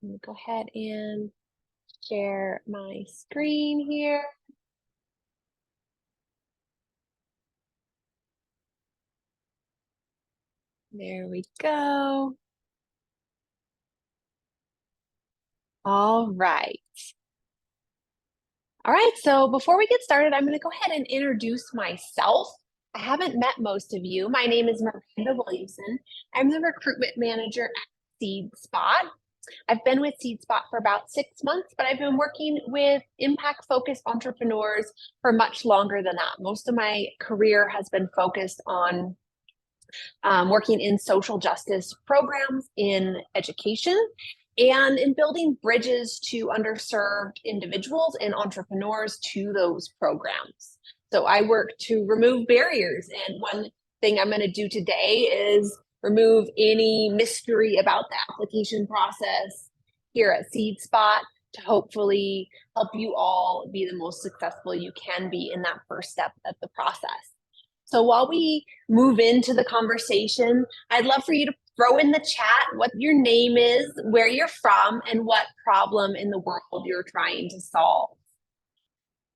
I'm gonna go ahead and share my screen here. There we go. All right. All right, so before we get started, I'm going to go ahead and introduce myself. I haven't met most of you. My name is Miranda Williamson. I'm the recruitment manager at SeedSpot. I've been with SeedSpot for about 6 months, but I've been working with impact-focused entrepreneurs for much longer than that. Most of my career has been focused on working in social justice programs in education and in building bridges to underserved individuals and entrepreneurs to those programs. So I work to remove barriers. And one thing I'm going to do today is remove any mystery about the application process here at SeedSpot to hopefully help you all be the most successful you can be in that first step of the process. So while we move into the conversation, I'd love for you to throw in the chat what your name is, where you're from, and what problem in the world you're trying to solve.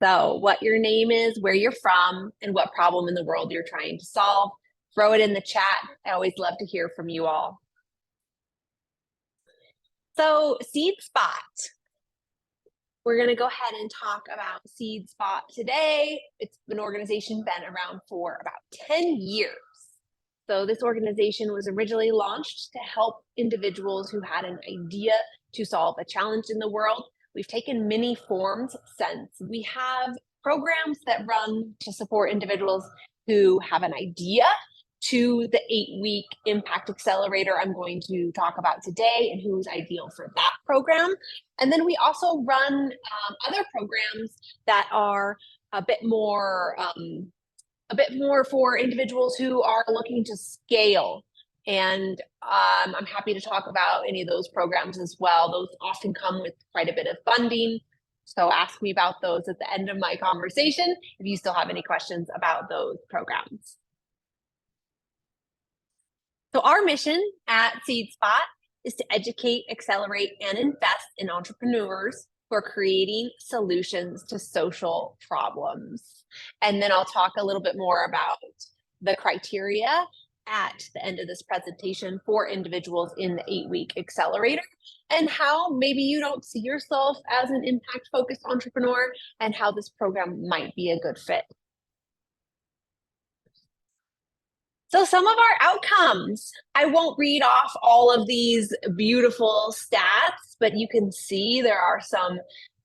So what your name is, where you're from, and what problem in the world you're trying to solve. Throw it in the chat. I always love to hear from you all. So SeedSpot. We're going to go ahead and talk about SeedSpot today. It's an organization been around for about 10 years. So this organization was originally launched to help individuals who had an idea to solve a challenge in the world. We've taken many forms since. We have programs that run to support individuals who have an idea, to the 8-week Impact Accelerator I'm going to talk about today and who's ideal for that program. And then we also run other programs that are a bit more for individuals who are looking to scale. And I'm happy to talk about any of those programs as well. Those often come with quite a bit of funding. So ask me about those at the end of my conversation if you still have any questions about those programs. So our mission at SeedSpot is to educate, accelerate, and invest in entrepreneurs who are creating solutions to social problems. And then I'll talk a little bit more about the criteria at the end of this presentation for individuals in the 8-week accelerator and how maybe you don't see yourself as an impact-focused entrepreneur and how this program might be a good fit. So some of our outcomes, I won't read off all of these beautiful stats, but you can see there are some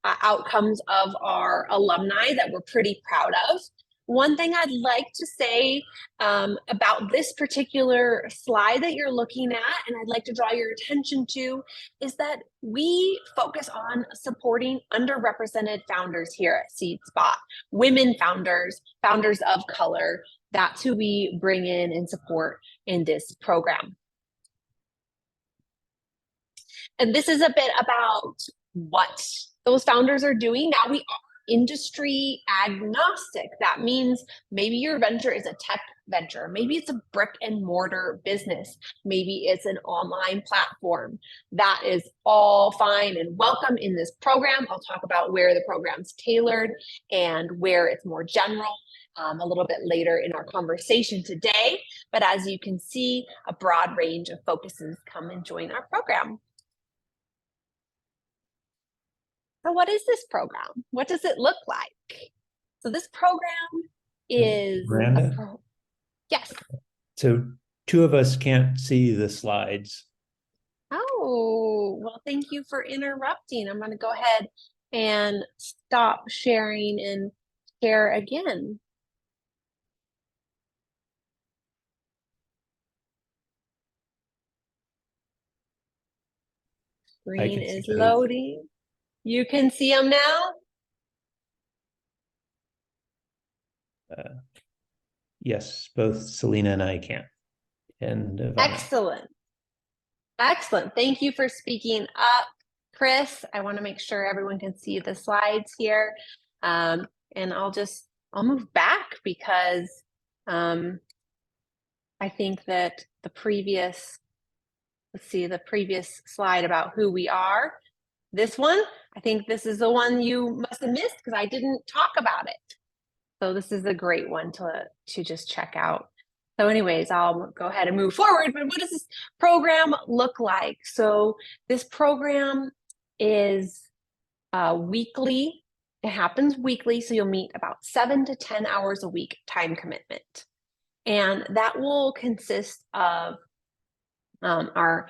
outcomes of our alumni that we're pretty proud of. One thing I'd like to say about this particular slide that you're looking at, and I'd like to draw your attention to, is that we focus on supporting underrepresented founders here at SeedSpot, women founders, founders of color. That's who we bring in and support in this program. And this is a bit about what those founders are doing. Now we are industry agnostic. That means maybe your venture is a tech venture. Maybe it's a brick and mortar business. Maybe it's an online platform. That is all fine and welcome in this program. I'll talk about where the program's tailored and where it's more general a little bit later in our conversation today. But as you can see, a broad range of focuses come and join our program. So what is this program? What does it look like? So this program is Miranda? Yes. So two of us can't see the slides. Oh, well, thank you for interrupting. I'm going to go ahead and stop sharing and share again. Screen is loading. You can see them now? Yes, both Selena and I can. And Ivana. Excellent. Excellent. Thank you for speaking up, Chris. I want to make sure everyone can see the slides here. And I'll move back because I think that the previous let's see the previous slide about who we are. This one, I think this is the one you must have missed because I didn't talk about it. So this is a great one to just check out. So anyways, I'll go ahead and move forward, but what does this program look like? So this program is weekly. It happens weekly, so you'll meet about 7 to 10 hours a week time commitment. And that will consist of our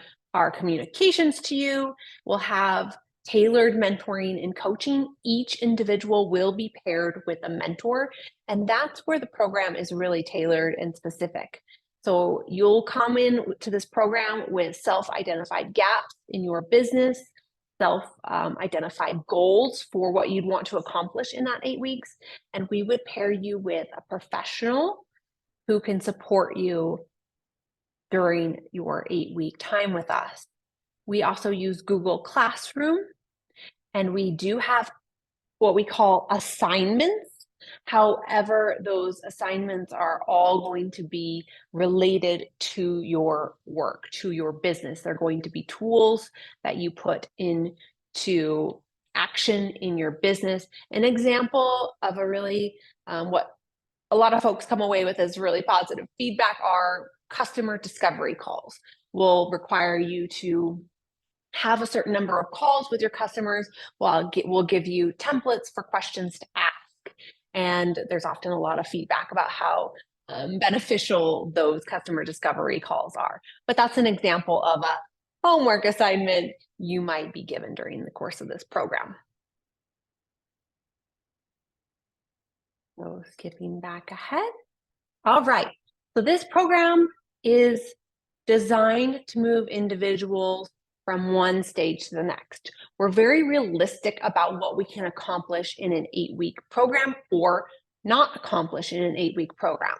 communications to you. We'll have tailored mentoring and coaching. Each individual will be paired with a mentor, and that's where the program is really tailored and specific. So you'll come in to this program with self-identified gaps in your business, self-identified goals for what you'd want to accomplish in that 8 weeks, and we would pair you with a professional who can support you during your 8-week time with us. We also use Google Classroom, and we do have what we call assignments. However, those assignments are all going to be related to your work, to your business. They're going to be tools that you put into action in your business. An example of a really, what a lot of folks come away with as really positive feedback are customer discovery calls. Will require you to have a certain number of calls with your customers. We'll give you templates for questions to ask. And there's often a lot of feedback about how beneficial those customer discovery calls are. But that's an example of a homework assignment you might be given during the course of this program. So skipping back ahead. All right, so this program is designed to move individuals from one stage to the next. We're very realistic about what we can accomplish in an 8-week program or not accomplish in an 8-week program.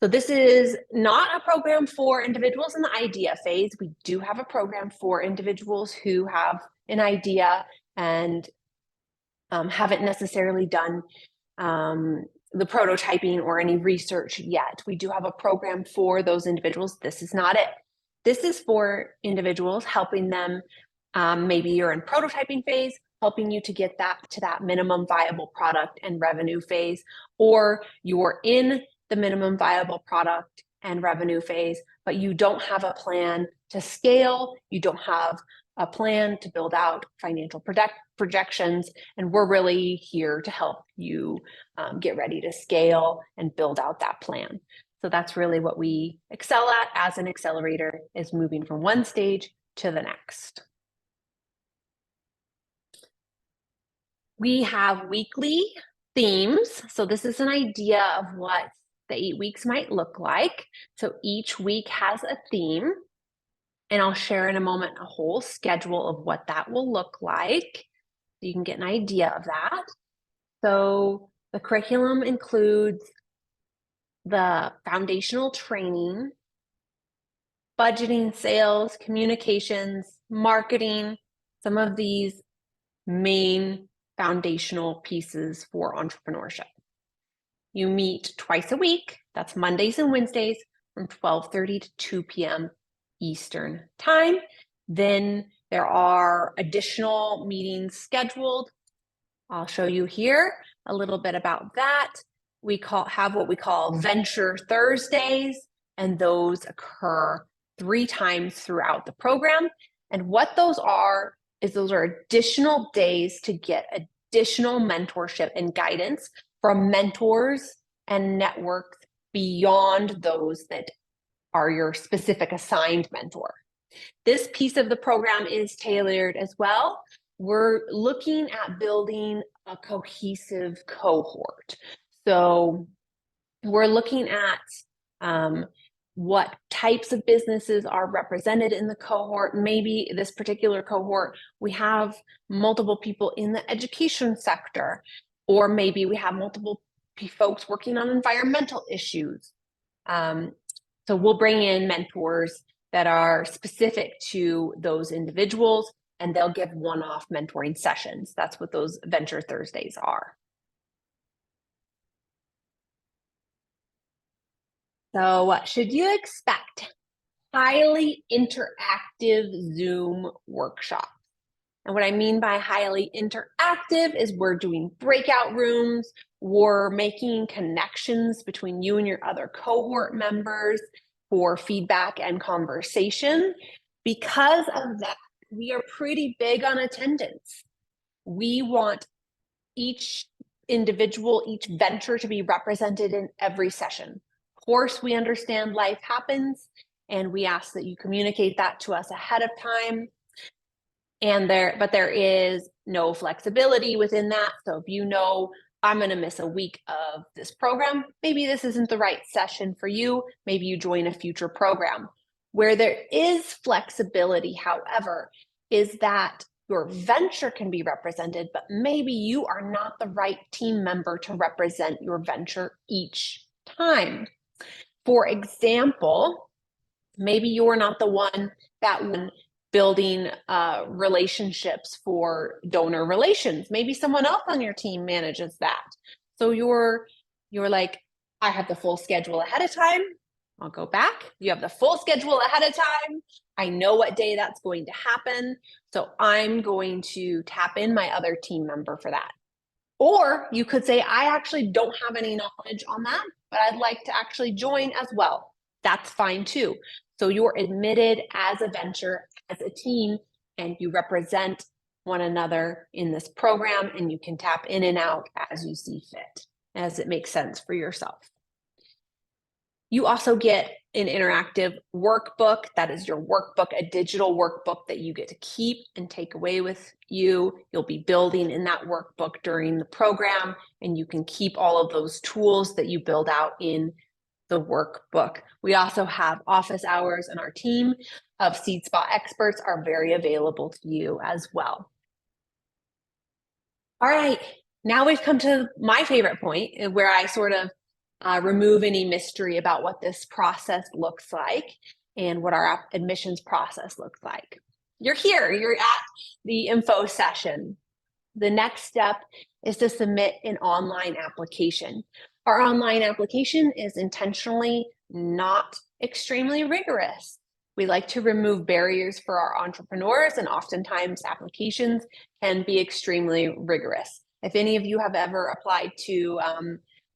So this is not a program for individuals in the idea phase. We do have a program for individuals who have an idea and haven't necessarily done the prototyping or any research yet. We do have a program for those individuals. This is not it. This is for individuals, helping them, maybe you're in prototyping phase, helping you to get that to that minimum viable product and revenue phase, or you're in the minimum viable product and revenue phase, but you don't have a plan to scale, you don't have a plan to build out financial projections, and we're really here to help you get ready to scale and build out that plan. So that's really what we excel at as an accelerator, is moving from one stage to the next. We have weekly themes. So this is an idea of what the 8 weeks might look like. So each week has a theme. And I'll share in a moment a whole schedule of what that will look like, so you can get an idea of that. So the curriculum includes the foundational training, budgeting, sales, communications, marketing, some of these main foundational pieces for entrepreneurship. You meet twice a week. That's Mondays and Wednesdays from 12:30 to 2 p.m. Eastern time. Then there are additional meetings scheduled. I'll show you here a little bit about that. We have what we call Venture Thursdays, and those occur 3 times throughout the program. And what those are is those are additional days to get additional mentorship and guidance from mentors and networks beyond those that are your specific assigned mentor. This piece of the program is tailored as well. We're looking at building a cohesive cohort. So we're looking at what types of businesses are represented in the cohort. Maybe this particular cohort, we have multiple people in the education sector, or maybe we have multiple folks working on environmental issues. So we'll bring in mentors that are specific to those individuals, and they'll give one-off mentoring sessions. That's what those Venture Thursdays are. So what should you expect? highly interactive Zoom workshops. And what I mean by highly interactive is we're doing breakout rooms, we're making connections between you and your other cohort members for feedback and conversation. Because of that, we are pretty big on attendance. We want each individual, each venture to be represented in every session. Of course, we understand life happens, and we ask that you communicate that to us ahead of time. But there is no flexibility within that. So if you know I'm going to miss a week of this program, maybe this isn't the right session for you. Maybe you join a future program. Where there is flexibility, however, is that your venture can be represented, but maybe you are not the right team member to represent your venture each time. For example, maybe you're not the one that building relationships for donor relations. Maybe someone else on your team manages that. So you're like, I have the full schedule ahead of time. I'll go back. You have the full schedule ahead of time. I know what day that's going to happen. So I'm going to tap in my other team member for that. Or you could say, I actually don't have any knowledge on that, but I'd like to actually join as well. That's fine too. So you're admitted as a venture, as a team, and you represent one another in this program, and you can tap in and out as you see fit, as it makes sense for yourself. You also get an interactive workbook. That is your workbook, a digital workbook that you get to keep and take away with you. You'll be building in that workbook during the program, and you can keep all of those tools that you build out in the workbook. We also have office hours, and our team of SeedSpot experts are very available to you as well. All right, now we've come to my favorite point where I sort of remove any mystery about what this process looks like and what our admissions process looks like. You're here, you're at the info session. The next step is to submit an online application. Our online application is intentionally not extremely rigorous. We like to remove barriers for our entrepreneurs, and oftentimes applications can be extremely rigorous. If any of you have ever applied to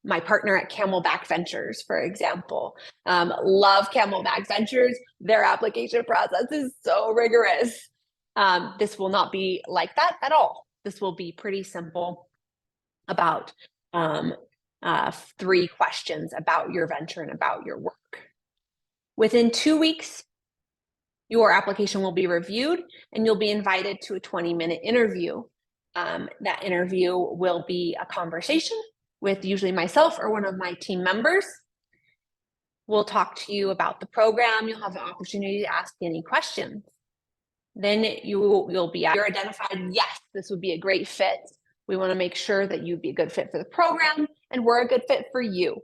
my partner at Camelback Ventures, for example, love Camelback Ventures. Their application process is so rigorous. This will not be like that at all. This will be pretty simple, about 3 questions about your venture and about your work. Within 2 weeks, your application will be reviewed and you'll be invited to a 20-minute interview. That interview will be a conversation with usually myself or one of my team members. We'll talk to you about the program. You'll have the opportunity to ask any questions. Then you'll be identified, yes, this would be a great fit. We want to make sure that you'd be a good fit for the program and we're a good fit for you.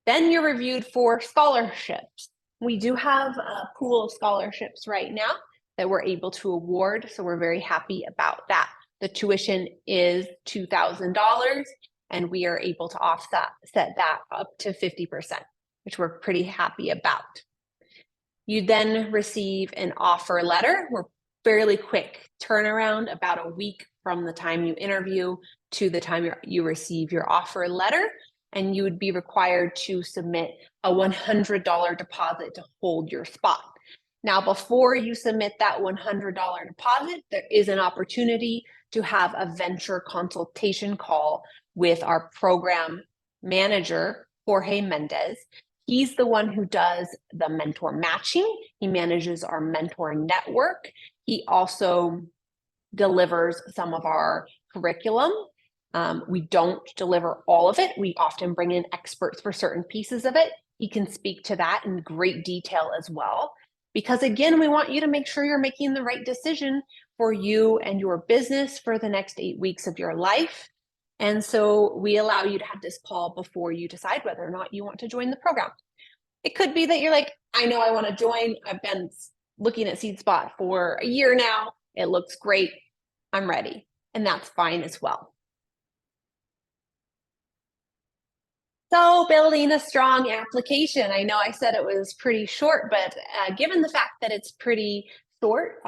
Then you're reviewed for scholarships. We do have a pool of scholarships right now that we're able to award, so we're very happy about that. The tuition is $2,000, and we are able to offset that up to 50%, which we're pretty happy about. You then receive an offer letter. We're fairly quick turnaround, about a week from the time you interview to the time you receive your offer letter, and you would be required to submit a $100 deposit to hold your spot. Now, before you submit that $100 deposit, there is an opportunity to have a venture consultation call with our program manager, Jorge Mendez. He's the one who does the mentor matching. He manages our mentor network. He also delivers some of our curriculum. We don't deliver all of it. We often bring in experts for certain pieces of it. He can speak to that in great detail as well. Because again, we want you to make sure you're making the right decision for you and your business for the next 8 weeks of your life. And so we allow you to have this call before you decide whether or not you want to join the program. It could be that you're like, I know I want to join. I've been looking at SeedSpot for a year now. It looks great. I'm ready. And that's fine as well. So building a strong application. I know I said it was pretty short, but given the fact that it's pretty short,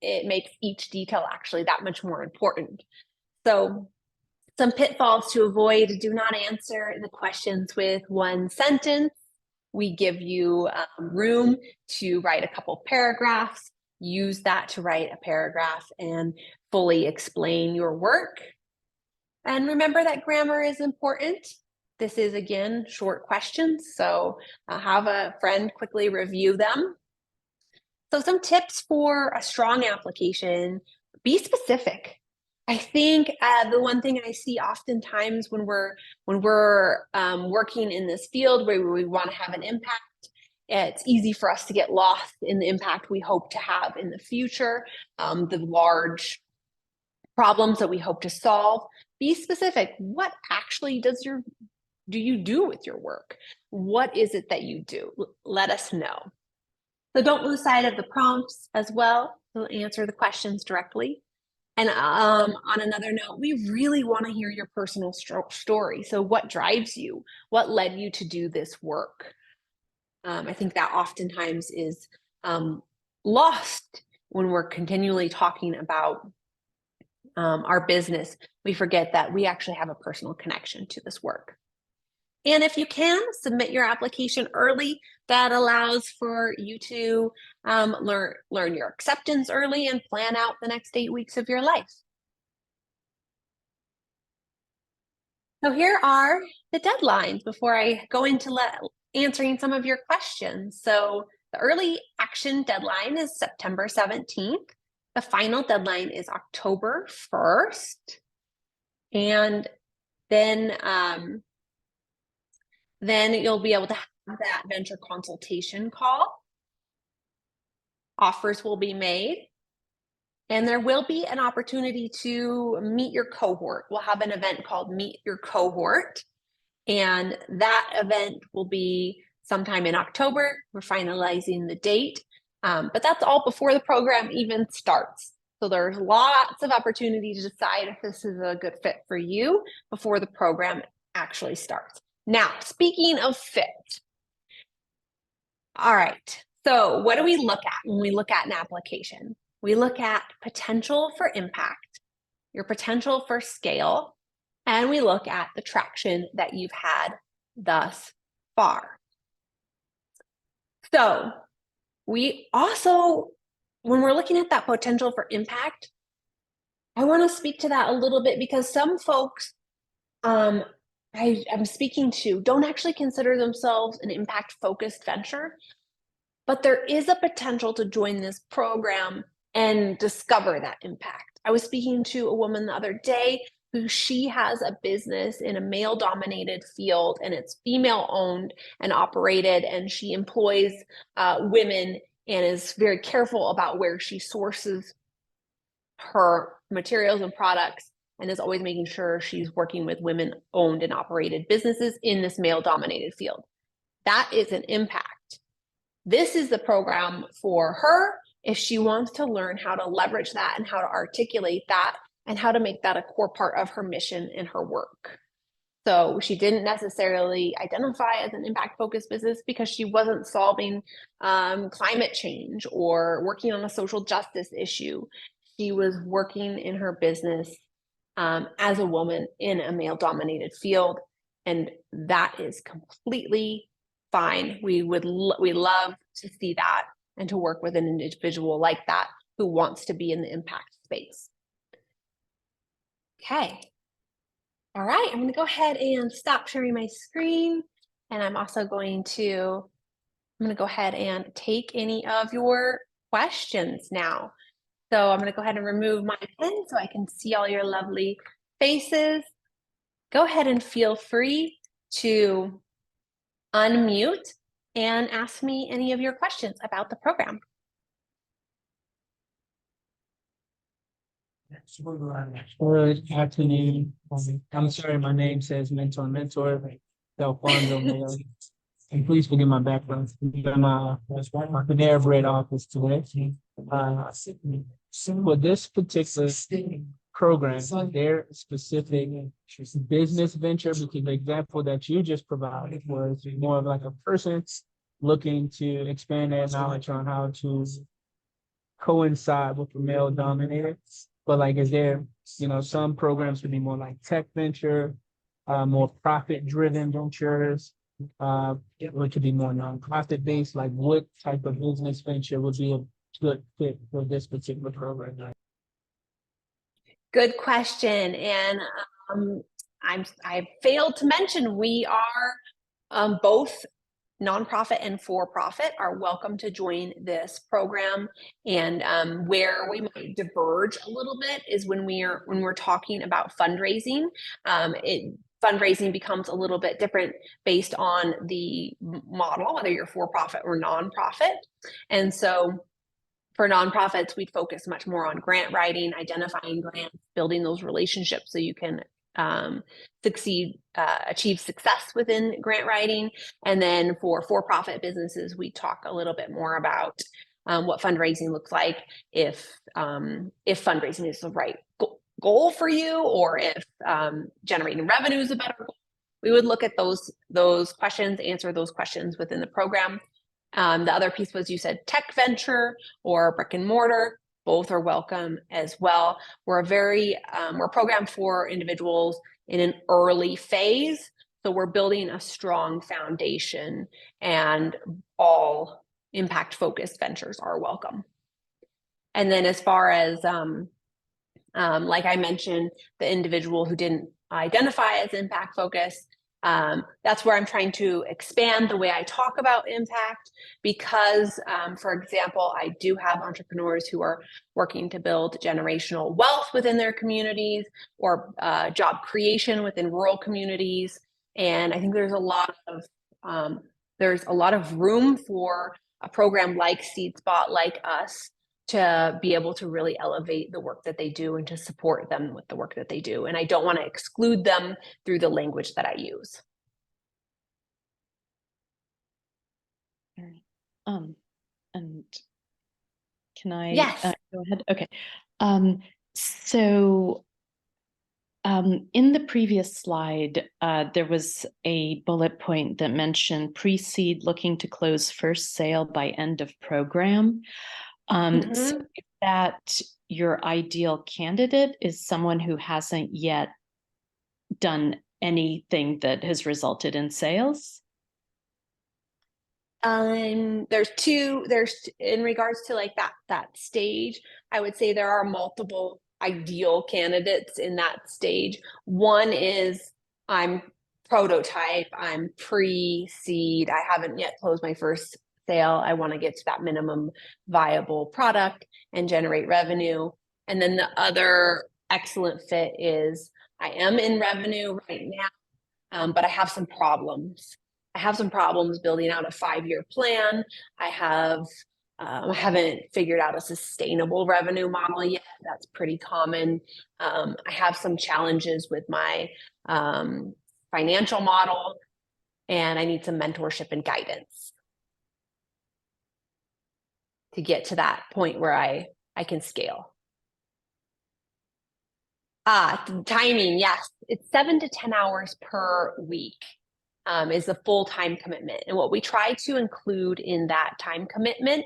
it makes each detail actually that much more important. So some pitfalls to avoid: do not answer the questions with one sentence. We give you room to write a couple paragraphs. Use that to write a paragraph and fully explain your work. And remember that grammar is important. This is, again, short questions, so have a friend quickly review them. So some tips for a strong application: be specific. I think the one thing I see oftentimes when we're working in this field where we want to have an impact, it's easy for us to get lost in the impact we hope to have in the future, the large problems that we hope to solve. Be specific. What actually do you do with your work? What is it that you do? Let us know. So don't lose sight of the prompts as well. So answer the questions directly. And on another note, we really want to hear your personal story. So what drives you? What led you to do this work? I think that oftentimes is lost when we're continually talking about our business. We forget that we actually have a personal connection to this work. And if you can, submit your application early. That allows for you to learn your acceptance early and plan out the next 8 weeks of your life. So here are the deadlines before I go into answering some of your questions. So the early action deadline is September 17th. The final deadline is October 1st. And then you'll be able to have that venture consultation call. Offers will be made. And there will be an opportunity to meet your cohort. We'll have an event called Meet Your Cohort. And that event will be sometime in October. We're finalizing the date. But that's all before the program even starts. So there's lots of opportunity to decide if this is a good fit for you before the program actually starts. Now, speaking of fit. All right, so what do we look at when we look at an application? We look at potential for impact, your potential for scale, and we look at the traction that you've had thus far. So we also, when we're looking at that potential for impact, I want to speak to that a little bit because some folks I'm speaking to don't actually consider themselves an impact-focused venture, but there is a potential to join this program and discover that impact. I was speaking to a woman the other day who she has a business in a male-dominated field, and it's female-owned and operated, and she employs women and is very careful about where she sources her materials and products, and is always making sure she's working with women-owned and operated businesses in this male-dominated field. That is an impact. This is the program for her if she wants to learn how to leverage that and how to articulate that and how to make that a core part of her mission and her work. So she didn't necessarily identify as an impact-focused business because she wasn't solving climate change or working on a social justice issue. She was working in her business as a woman in a male-dominated field, and that is completely fine. We love to see that and to work with an individual like that who wants to be in the impact space. Okay. All right, I'm going to go ahead and stop sharing my screen, and I'm also going to go ahead and take any of your questions now. So I'm going to go ahead and remove my pen so I can see all your lovely faces. Go ahead and feel free to unmute and ask me any of your questions about the program. Good afternoon. I'm sorry, my name says mentor, Delfonso Mayo. And please forgive my background. My Panera Bread office today. For this particular program, their specific business venture, because the example that you just provided was more of like a person looking to expand their knowledge on how to coincide with the male dominated. But like, is there, some programs could be more like tech venture, more profit driven ventures, or it could be more nonprofit based. Like, what type of business venture would be a good fit for this particular program? Good question. And I failed to mention we are both nonprofit and for-profit are welcome to join this program. And where we might diverge a little bit is when we're talking about fundraising. Fundraising becomes a little bit different based on the model, whether you're for-profit or nonprofit. And so for nonprofits, we'd focus much more on grant writing, identifying grants, building those relationships so you can achieve success within grant writing. And then for-profit businesses, we talk a little bit more about what fundraising looks like, if fundraising is the right goal for you, or if generating revenue is a better goal. We would look at those questions, answer those questions within the program. The other piece was, you said tech venture or brick and mortar. Both are welcome as well. We're a program for individuals in an early phase. So we're building a strong foundation, and all impact focused ventures are welcome. And then as far as, like I mentioned, the individual who didn't identify as impact focused, that's where I'm trying to expand the way I talk about impact, because, for example, I do have entrepreneurs who are working to build generational wealth within their communities, or job creation within rural communities. And I think there's a lot of room for a program like SeedSpot, like us, to be able to really elevate the work that they do and to support them with the work that they do. And I don't want to exclude them through the language that I use. And can I Yes. go ahead? Okay. So in the previous slide, there was a bullet point that mentioned pre-seed looking to close first sale by end of program. So if that your ideal candidate is someone who hasn't yet done anything that has resulted in sales? There's in regards to like that stage, I would say there are multiple ideal candidates in that stage. One is, I'm prototype, I'm pre-seed, I haven't yet closed my first sale. I want to get to that minimum viable product and generate revenue. And then the other excellent fit is, I am in revenue right now, but I have some problems. I have some problems building out a 5-year plan. I haven't figured out a sustainable revenue model yet. That's pretty common. I have some challenges with my financial model, and I need some mentorship and guidance to get to that point where I can scale. Timing, yes. It's 7 to 10 hours per week is the full-time commitment. And what we try to include in that time commitment,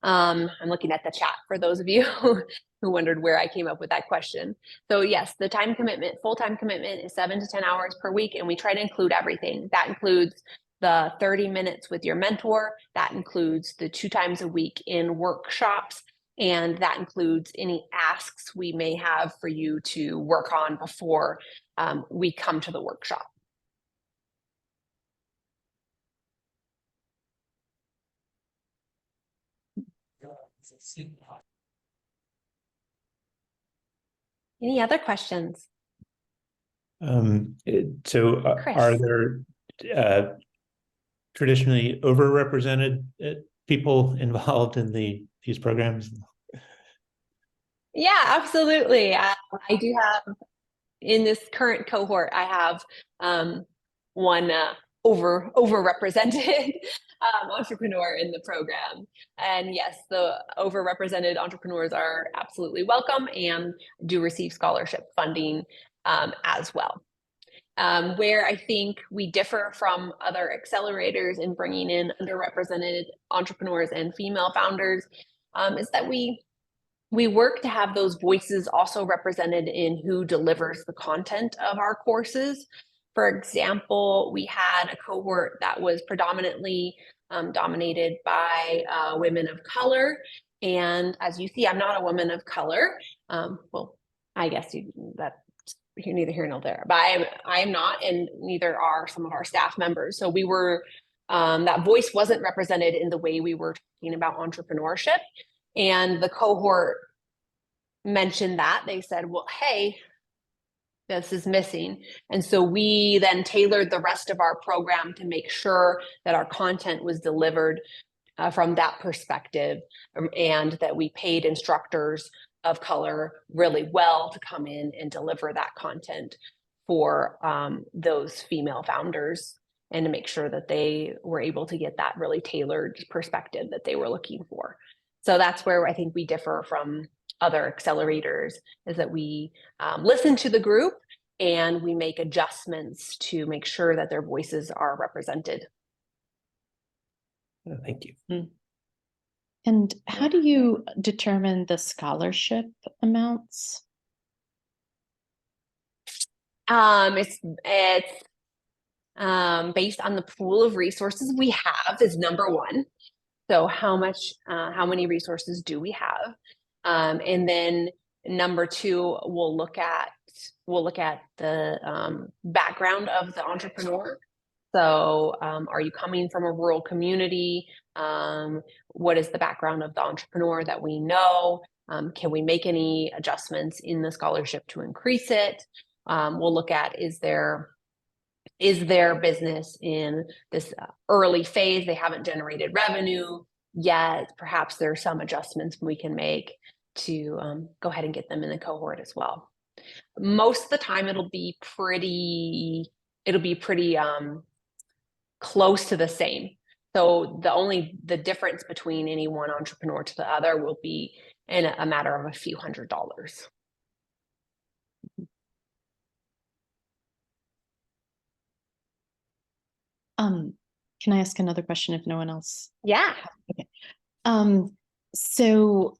I'm looking at the chat for those of you who wondered where I came up with that question. So yes, the time commitment, full-time commitment is 7 to 10 hours per week, and we try to include everything. That includes the 30 minutes with your mentor. That includes the 2 times a week in workshops. And that includes any asks we may have for you to work on before we come to the workshop. Any other questions? So Chris. Are there traditionally overrepresented people involved in these programs? Yeah, absolutely. I do have, in this current cohort, I have one overrepresented entrepreneur in the program. And yes, the overrepresented entrepreneurs are absolutely welcome and do receive scholarship funding as well. Where I think we differ from other accelerators in bringing in underrepresented entrepreneurs and female founders is that we work to have those voices also represented in who delivers the content of our courses. For example, we had a cohort that was predominantly dominated by women of color. And as you see, I'm not a woman of color. Well, I guess that's neither here nor there, but I'm not, and neither are some of our staff members. So we were, that voice wasn't represented in the way we were talking about entrepreneurship. And the cohort mentioned that. They said, well, hey, this is missing. And so we then tailored the rest of our program to make sure that our content was delivered from that perspective, and that we paid instructors of color really well to come in and deliver that content for those female founders, and to make sure that they were able to get that really tailored perspective that they were looking for. So that's where I think we differ from other accelerators, is that we listen to the group and we make adjustments to make sure that their voices are represented. Thank you. And how do you determine the scholarship amounts? It's based on the pool of resources we have is number one. So how many resources do we have? And then number two, we'll look at the background of the entrepreneur. So are you coming from a rural community? What is the background of the entrepreneur that we know? Can we make any adjustments in the scholarship to increase it? We'll look at, is their business in this early phase? They haven't generated revenue yet. Perhaps there's some adjustments we can make to go ahead and get them in the cohort as well. Most of the time it'll be pretty close to the same. So the difference between any one entrepreneur to the other will be in a matter of a few $100s. Can I ask another question if no one else? Yeah. Okay. So,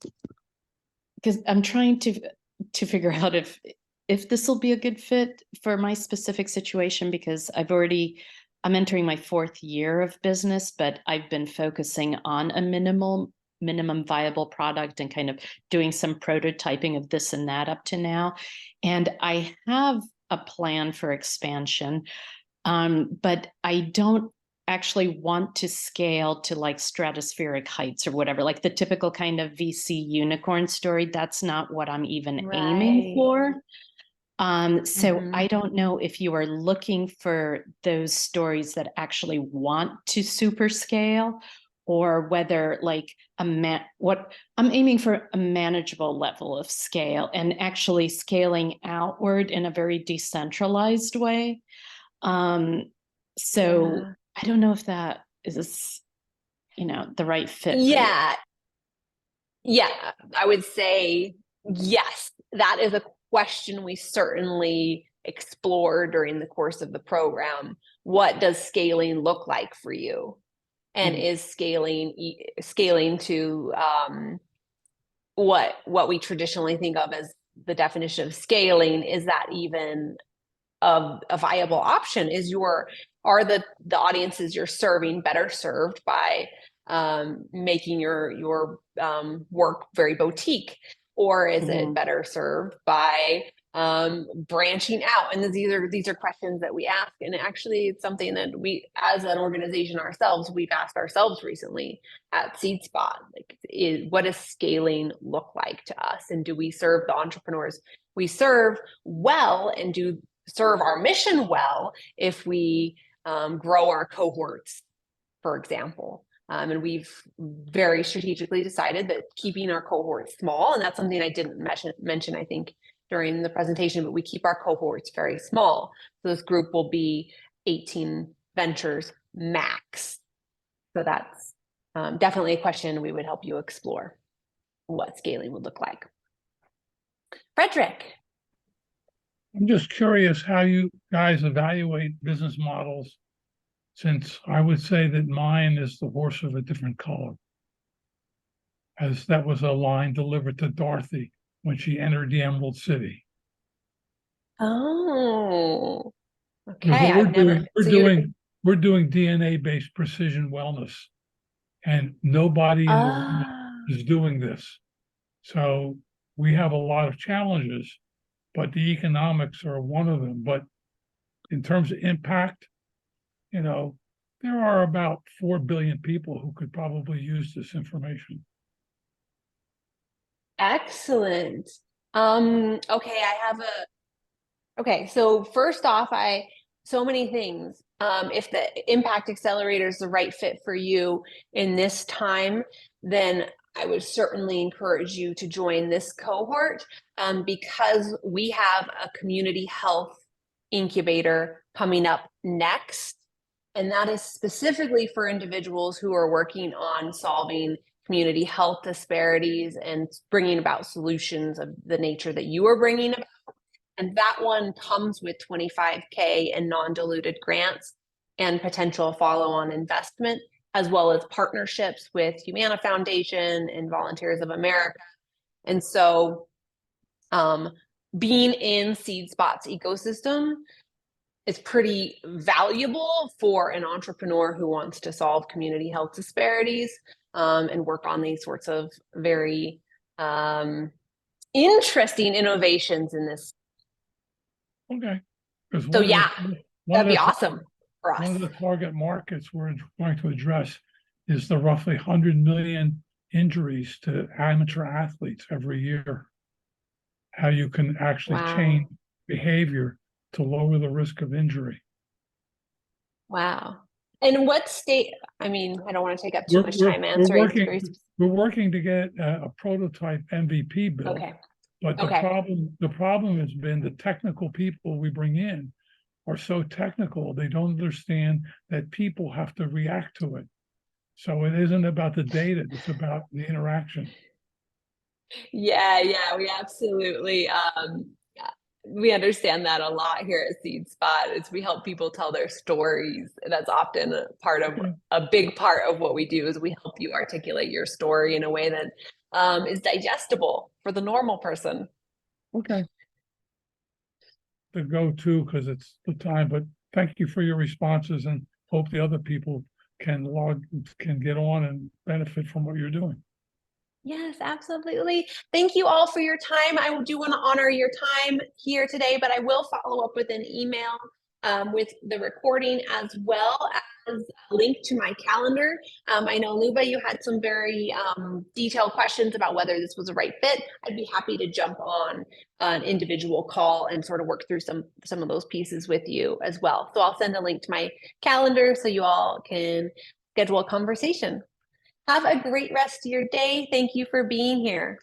because I'm trying to figure out if this will be a good fit for my specific situation, because I'm entering my 4th year of business, but I've been focusing on a minimum viable product and kind of doing some prototyping of this and that up to now. And I have a plan for expansion, but I don't actually want to scale to like stratospheric heights or whatever, like the typical kind of VC unicorn story. That's not what I'm even aiming for. So I don't know if you are looking for those stories that actually want to super scale, or whether like what I'm aiming for, a manageable level of scale and actually scaling outward in a very decentralized way. So I don't know if that is, the right fit. Yeah. Yeah, I would say yes. That is a question we certainly explore during the course of the program. What does scaling look like for you? And is scaling to what we traditionally think of as the definition of scaling, is that even a viable option? Are the audiences you're serving better served by making your work very boutique, or is it better served by branching out? And these are questions that we ask, and actually it's something that we, as an organization ourselves, we've asked ourselves recently at SeedSpot, like, what does scaling look like to us, and do we serve the entrepreneurs we serve well, and do serve our mission well if we grow our cohorts, for example. And we've very strategically decided that keeping our cohorts small, and that's something I didn't mention, I think, during the presentation, but we keep our cohorts very small. So this group will be 18 ventures max. So that's definitely a question we would help you explore what scaling would look like. Frederick. I'm just curious how you guys evaluate business models, since I would say that mine is the horse of a different color, as that was a line delivered to Dorothy when she entered the Emerald City. Oh, Because okay. what we're I've never. doing, we're So you're. doing, we're doing DNA-based precision wellness, and nobody in the world is doing this. So we have a lot of challenges, but the economics are one of them. But in terms of impact, you know, there are about 4 billion people who could probably use this information. Excellent. Okay, okay, so first off, so many things. If the Impact Accelerator is the right fit for you in this time, then I would certainly encourage you to join this cohort, because we have a community health incubator coming up next. And that is specifically for individuals who are working on solving community health disparities and bringing about solutions of the nature that you are bringing about. And that one comes with $25K in non-diluted grants and potential follow-on investment, as well as partnerships with Humana Foundation and Volunteers of America. And so being in SeedSpot's ecosystem is pretty valuable for an entrepreneur who wants to solve community health disparities and work on these sorts of very interesting innovations in this. Okay. Because So yeah, that'd be awesome for one us. of the target markets we're going to address is the roughly 100 million injuries to amateur athletes every year. How you can actually Wow. change behavior to lower the risk of injury. Wow. And what state, I mean, I don't want to take up too We're, much we're, time we're answering. working, we're working to get a prototype MVP built. Okay. But the Okay. problem has been the technical people we bring in are so technical, they don't understand that people have to react to it. So it isn't about the data, it's about the interaction. Yeah, we absolutely we understand that a lot here at SeedSpot. Is we help people tell their stories. That's often a big part of what we do is we help you articulate your story in a way that is digestible for the normal person. Okay. The go-to because it's the time, but thank you for your responses and hope the other people can get on and benefit from what you're doing. Yes, absolutely. Thank you all for your time. I do want to honor your time here today, but I will follow up with an email with the recording as well as a link to my calendar. I know, Luba, you had some very detailed questions about whether this was a right fit. I'd be happy to jump on an individual call and sort of work through some of those pieces with you as well. So I'll send a link to my calendar so you all can schedule a conversation. Have a great rest of your day. Thank you for being here.